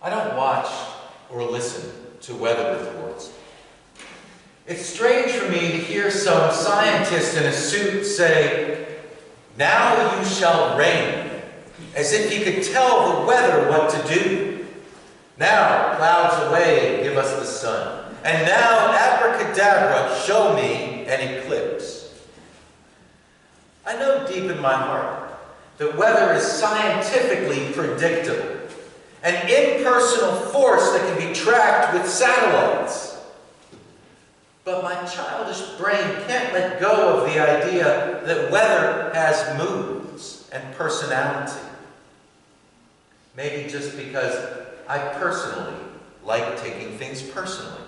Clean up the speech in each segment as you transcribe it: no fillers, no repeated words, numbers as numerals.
I don't watch or listen to weather reports. It's strange for me to hear some scientist in a suit say, "Now you shall reign," as if he could tell the weather what to do. Now, clouds away, give us the sun. And now, abracadabra, show me an eclipse. I know deep in my heart that weather is scientifically predictable, an impersonal force that can be tracked with satellites. But my childish brain can't let go of the idea that weather has moods and personality. Maybe just because I personally like taking things personally.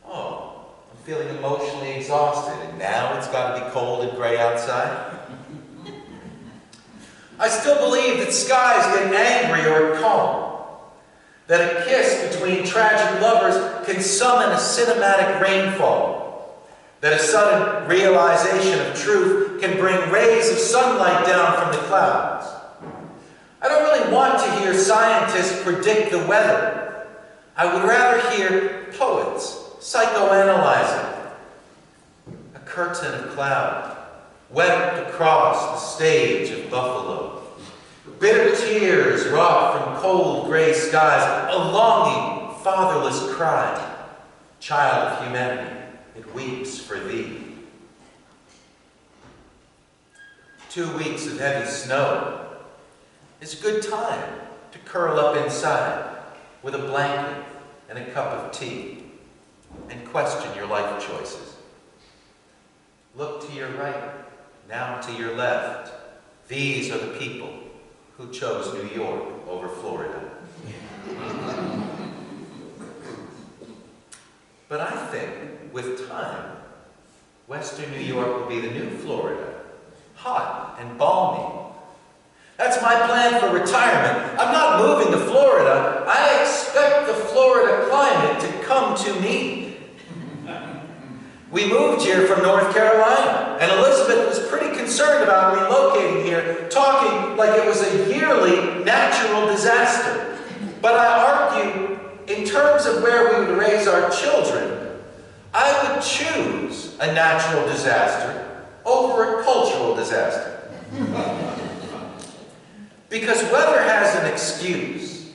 Oh, I'm feeling emotionally exhausted, and now it's got to be cold and gray outside. I still believe that skies get angry or calm, that a kiss between tragic lovers can summon a cinematic rainfall, that a sudden realization of truth can bring rays of sunlight down from the clouds. I don't really want to hear scientists predict the weather. I would rather hear poets psychoanalyzing. A curtain of cloud wept across the stage of Buffalo. Bitter tears wrought from cold gray skies, a longing, fatherless cry. Child of humanity, it weeps for thee. 2 weeks of heavy snow is a good time to curl up inside with a blanket and a cup of tea and question your life choices. Look to your right, now to your left. These are the people who chose New York over Florida. But I think, with time, Western New York will be the new Florida, hot and balmy. That's my plan for retirement. I'm not moving to Florida. I expect the Florida climate to come to me. We moved here from North Carolina, and Elizabeth was pretty concerned about relocating here, talking like it was a yearly natural disaster. But I argue, in terms of where we would raise our children, I would choose a natural disaster over a cultural disaster. Because weather has an excuse.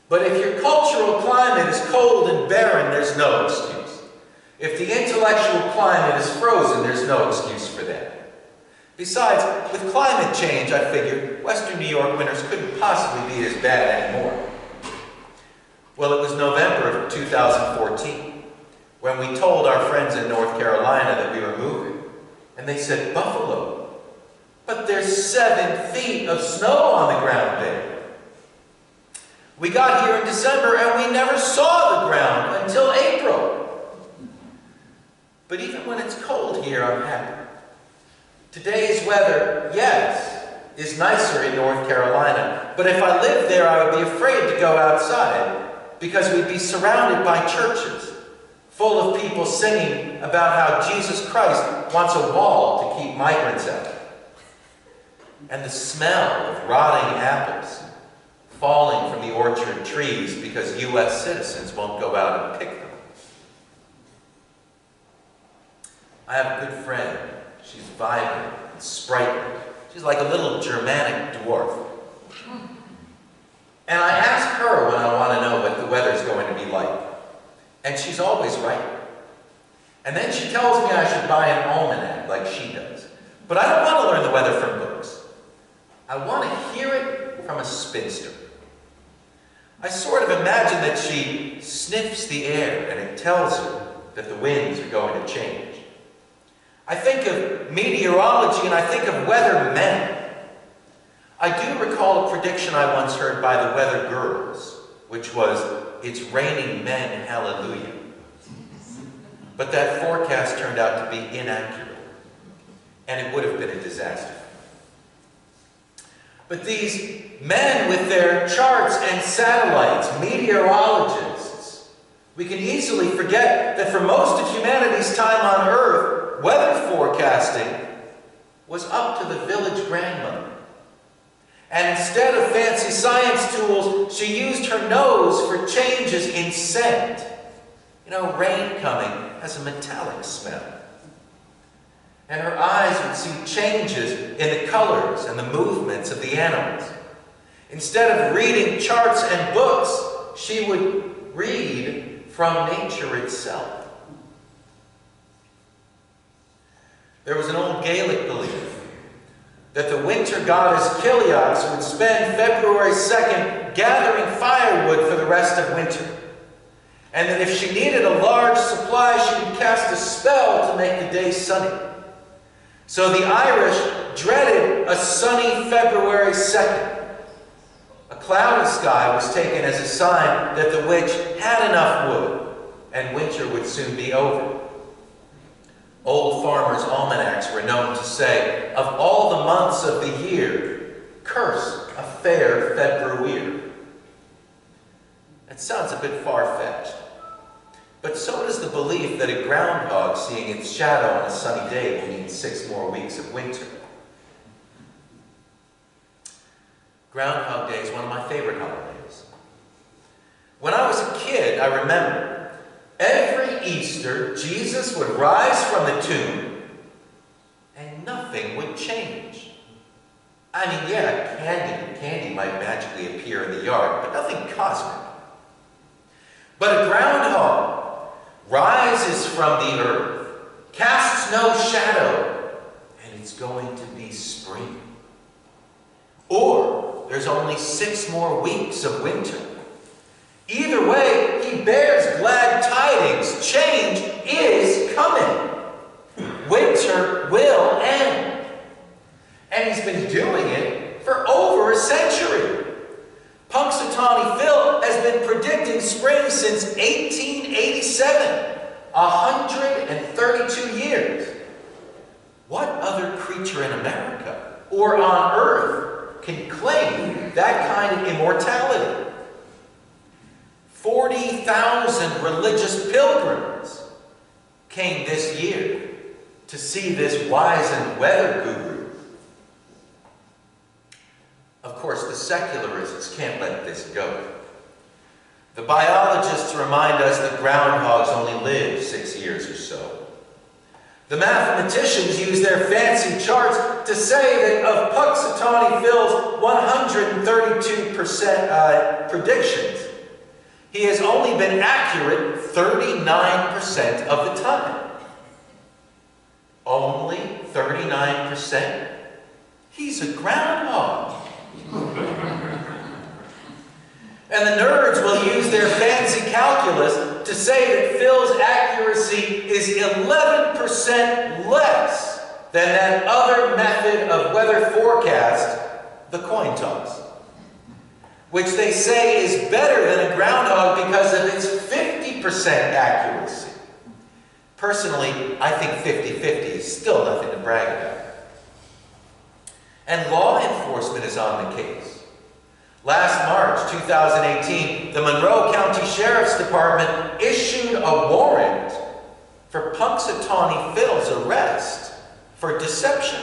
But if your cultural climate is cold and barren, there's no excuse. If the intellectual climate is frozen, there's no excuse for that. Besides, with climate change, I figured Western New York winters couldn't possibly be as bad anymore. Well, it was November of 2014 when we told our friends in North Carolina that we were moving. And they said, "Buffalo? But there's 7 feet of snow on the ground there." We got here in December and we never saw the ground until April. But even when it's cold here, I'm happy. Today's weather, yes, is nicer in North Carolina, but if I lived there, I would be afraid to go outside because we'd be surrounded by churches full of people singing about how Jesus Christ wants a wall to keep migrants out. And the smell of rotting apples falling from the orchard trees because U.S. citizens won't go out and pick them. I have a good friend. She's vibrant and sprightly. She's like a little Germanic dwarf. And I ask her when I want to know what the weather's going to be like. And she's always right. And then she tells me I should buy an almanac like she does. But I don't want to learn the weather from books. I want to hear it from a spinster. I sort of imagine that she sniffs the air and it tells her that the winds are going to change. I think of meteorology and I think of weathermen. I do recall a prediction I once heard by the Weather Girls, which was, "It's raining men, hallelujah." But that forecast turned out to be inaccurate, and it would have been a disaster. But these men with their charts and satellites, meteorologists, we can easily forget that for most of humanity's time on Earth, weather forecasting was up to the village grandmother. And instead of fancy science tools, she used her nose for changes in scent. You know, rain coming has a metallic smell. And her eyes would see changes in the colors and the movements of the animals. Instead of reading charts and books, she would read from nature itself. There was an old Gaelic belief that the winter goddess Killiax would spend February 2nd gathering firewood for the rest of winter. And that if she needed a large supply, she would cast a spell to make the day sunny. So the Irish dreaded a sunny February 2nd. A cloudy sky was taken as a sign that the witch had enough wood and winter would soon be over. Old farmers' almanacs were known to say, of all the months of the year, curse a fair February. That sounds a bit far-fetched. But so does the belief that a groundhog seeing its shadow on a sunny day will mean 6 more weeks of winter. Groundhog Day is one of my favorite holidays. When I was a kid, I remember every Easter, Jesus would rise from the tomb and nothing would change. I mean, yeah, candy might magically appear in the yard, but nothing cosmic. But a groundhog rises from the earth, casts no shadow, and it's going to be spring. Or there's only 6 more weeks of winter. Either way, he bears glad tidings. Change is coming. Winter will end. And he's been doing it for over a century. Punxsutawney Phil has been predicting spring since 1887. 132 years. What other creature in America or on Earth can claim that kind of immortality? 40,000 religious pilgrims came this year to see this wizened weather guru. Of course, the secularists can't let this go. The biologists remind us that groundhogs only live 6 years or so. The mathematicians use their fancy charts to say that of Punxsutawney Phil's 132% predictions, he has only been accurate 39% of the time. Only 39%? He's a groundhog. And the nerds will use their fancy calculus to say that Phil's accuracy is 11% less than that other method of weather forecast, the coin toss, which they say is better than a groundhog because of its 50% accuracy. Personally, I think 50-50 is still nothing to brag about. And law enforcement is on the case. Last March 2018, the Monroe County Sheriff's Department issued a warrant for Punxsutawney Phil's arrest for deception.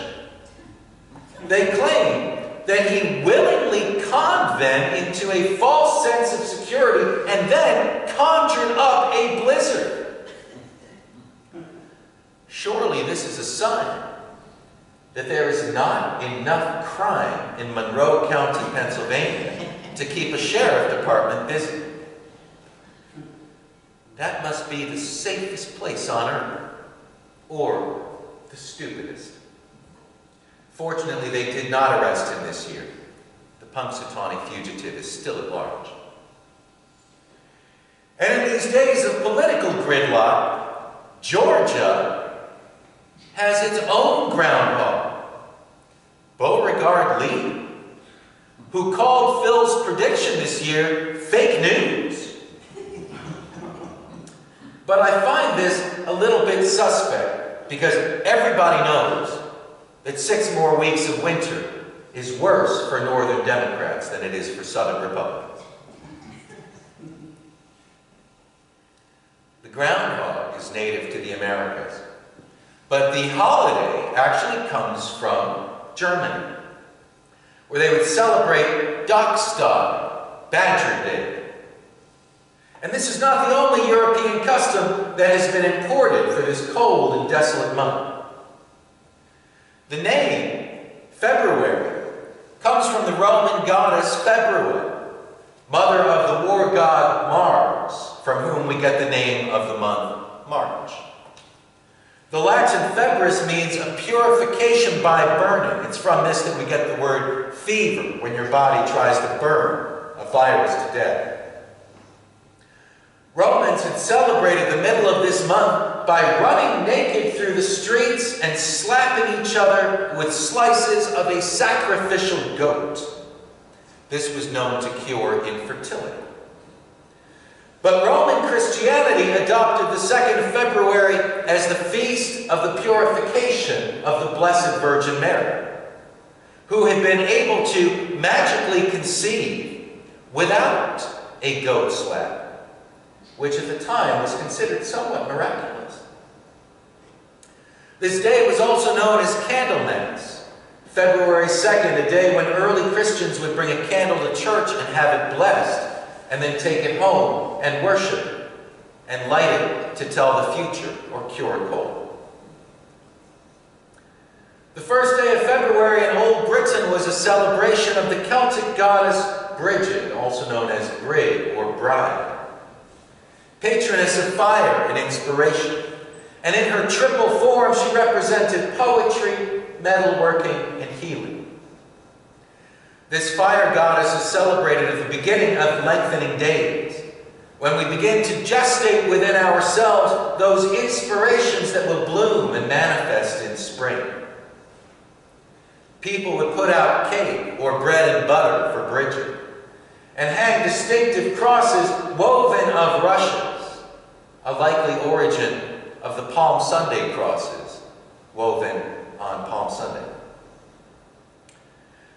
They claim that he willingly conned them into a false sense of security and then conjured up a blizzard. Surely this is a sign that there is not enough crime in Monroe County, Pennsylvania to keep a sheriff department busy. That must be the safest place on earth, or the stupidest. Fortunately, they did not arrest him this year. The Punxsutawney fugitive is still at large. And in these days of political gridlock, Georgia has its own groundhog, Beauregard Lee, who called Phil's prediction this year fake news. But I find this a little bit suspect because everybody knows that 6 more weeks of winter is worse for Northern Democrats than it is for Southern Republicans. The groundhog is native to the Americas, but the holiday actually comes from Germany, where they would celebrate Dockstag, Badger Day. And this is not the only European custom that has been imported for this cold and desolate month. The name, February, comes from the Roman goddess February, mother of the war god Mars, from whom we get the name of the month March. The Latin febris means a purification by burning. It's from this that we get the word fever, when your body tries to burn a virus to death. Romans had celebrated the middle of this month by running naked through the streets and slapping each other with slices of a sacrificial goat. This was known to cure infertility. But Roman Christianity adopted the 2nd of February as the feast of the purification of the Blessed Virgin Mary, who had been able to magically conceive without a goat slap, which at the time was considered somewhat miraculous. This day was also known as Candlemas, February 2nd, a day when early Christians would bring a candle to church and have it blessed, and then take it home and worship it, and light it to tell the future or cure a cold. The first day of February in Old Britain was a celebration of the Celtic goddess Brigid, also known as Brig or Bride, patroness of fire and inspiration. And in her triple form, she represented poetry, metalworking, and healing. This fire goddess is celebrated at the beginning of lengthening days, when we begin to gestate within ourselves those inspirations that will bloom and manifest in spring. People would put out cake or bread and butter for Bridget, and hang distinctive crosses woven of rushes, a likely origin of the Palm Sunday crosses woven on Palm Sunday.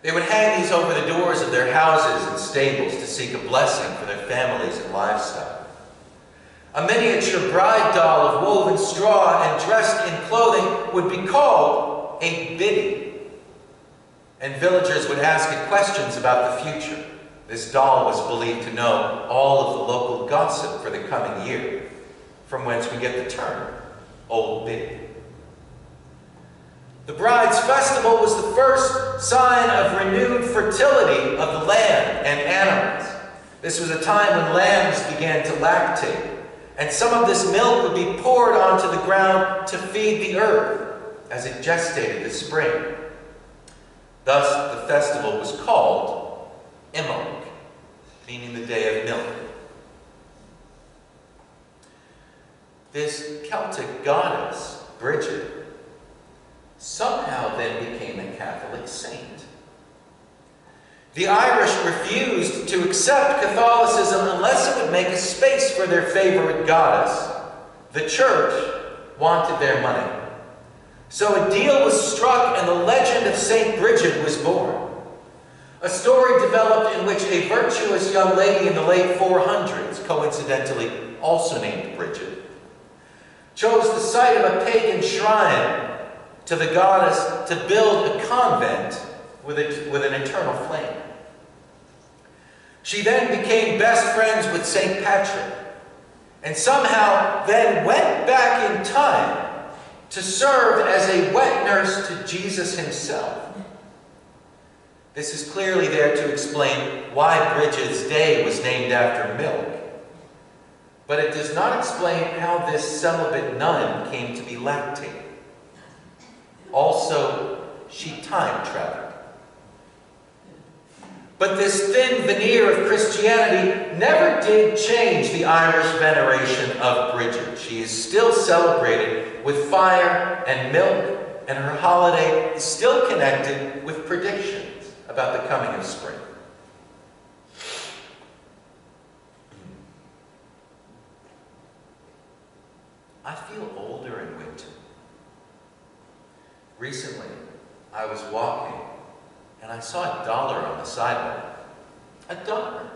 They would hang these over the doors of their houses and stables to seek a blessing for their families and livestock. A miniature bride doll of woven straw and dressed in clothing would be called a biddy, and villagers would ask it questions about the future. This doll was believed to know all of the local gossip for the coming year, from whence we get the term Old Biddy. The bride's festival was the first sign of renewed fertility of the land and animals. This was a time when lambs began to lactate, and some of this milk would be poured onto the ground to feed the earth as it gestated the spring. Thus, the festival was called Imbolc, meaning the day of milk. This Celtic goddess, Brigid, somehow then became a Catholic saint. The Irish refused to accept Catholicism unless it would make a space for their favorite goddess. The church wanted their money. So a deal was struck and the legend of Saint Bridget was born. A story developed in which a virtuous young lady in the late 400s, coincidentally also named Bridget, chose the site of a pagan shrine to the goddess to build a convent with an eternal flame. She then became best friends with St. Patrick, and somehow then went back in time to serve as a wet nurse to Jesus himself. This is clearly there to explain why Bridget's Day was named after milk, but it does not explain how this celibate nun came to be lactating. Also, she time traveled. But this thin veneer of Christianity never did change the Irish veneration of Bridget. She is still celebrated with fire and milk, and her holiday is still connected with predictions about the coming of spring. I feel older in winter. Recently, I was walking and I saw $1 on the sidewalk. $1.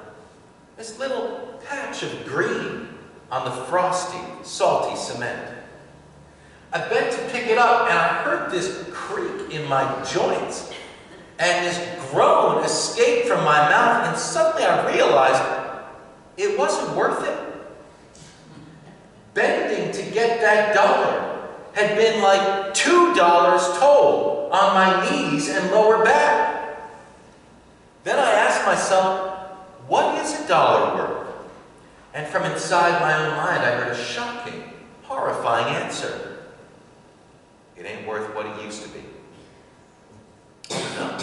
This little patch of green on the frosty, salty cement. I bent to pick it up and I heard this creak in my joints. And this groan escaped from my mouth, and suddenly I realized it wasn't worth it. Bending to get that dollar had been like $2 toll on my knees and lower back. Then I asked myself, what is $1 worth? And from inside my own mind, I heard a shocking, horrifying answer. It ain't worth what it used to be. No.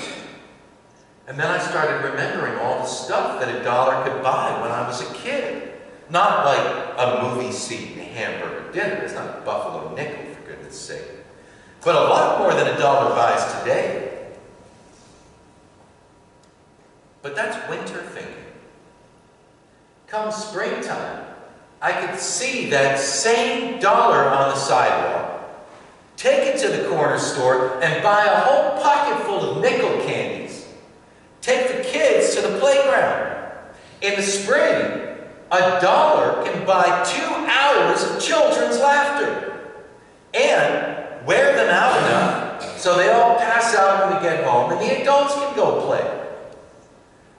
And then I started remembering all the stuff that $1 could buy when I was a kid. Not like a movie seat and a hamburger dinner. It's not a buffalo nickel, for goodness sake. But a lot more than $1 buys today. But that's winter thinking. Come springtime, I could see that same dollar on the sidewalk, take it to the corner store, and buy a whole pocket full of nickel candies. Take the kids to the playground. In the spring, $1 can buy 2 hours of children's laughter. And wear them out enough so they all pass out when we get home and the adults can go play.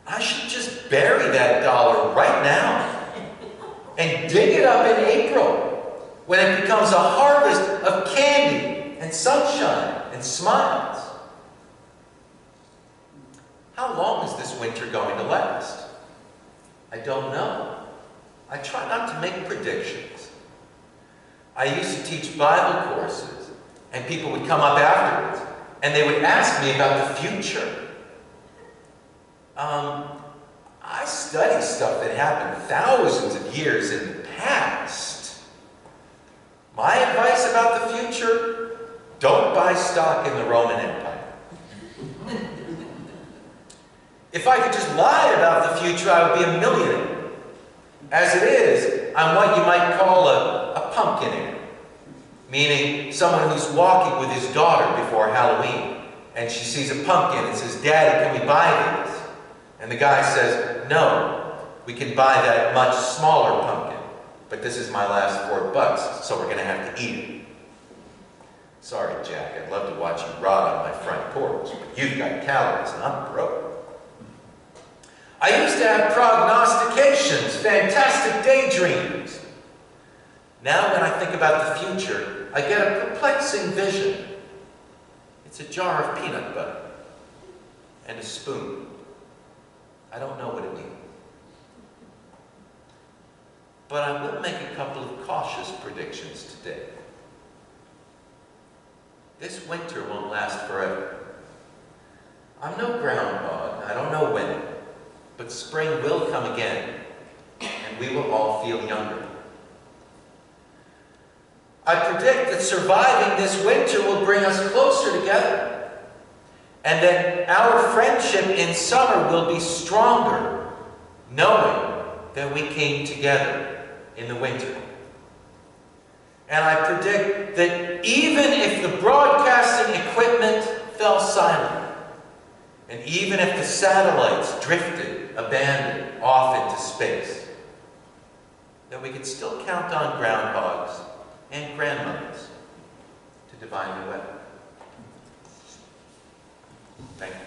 I should just bury that $1 right now and dig it up in April when it becomes a harvest of candy and sunshine and smiles. How long is this winter going to last? I don't know. I try not to make predictions. I used to teach Bible courses, and people would come up afterwards, and they would ask me about the future. I study stuff that happened thousands of years in the past. My advice about the future, don't buy stock in the Roman Empire. If I could just lie about the future, I would be a millionaire. As it is, I'm what you might call a pumpkinaire, meaning someone who's walking with his daughter before Halloween, and she sees a pumpkin and says, "Daddy, can we buy these?" And the guy says, "No, we can buy that much smaller pumpkin, but this is my last $4, so we're going to have to eat it." Sorry, Jack, I'd love to watch you rot on my front porch, but you've got calories and I'm broke. I used to have prognostications, fantastic daydreams. Now when I think about the future, I get a perplexing vision. It's a jar of peanut butter and a spoon. I don't know what it means. But I will make a couple of cautious predictions today. This winter won't last forever. I'm no groundhog. I don't know when. But spring will come again, and we will all feel younger. I predict that surviving this winter will bring us closer together, and that our friendship in summer will be stronger, knowing that we came together in the winter. And I predict that even if the broadcasting equipment fell silent, and even if the satellites drifted, abandoned, off into space, that we could still count on groundhogs and grandmothers to divine the way. Thank you.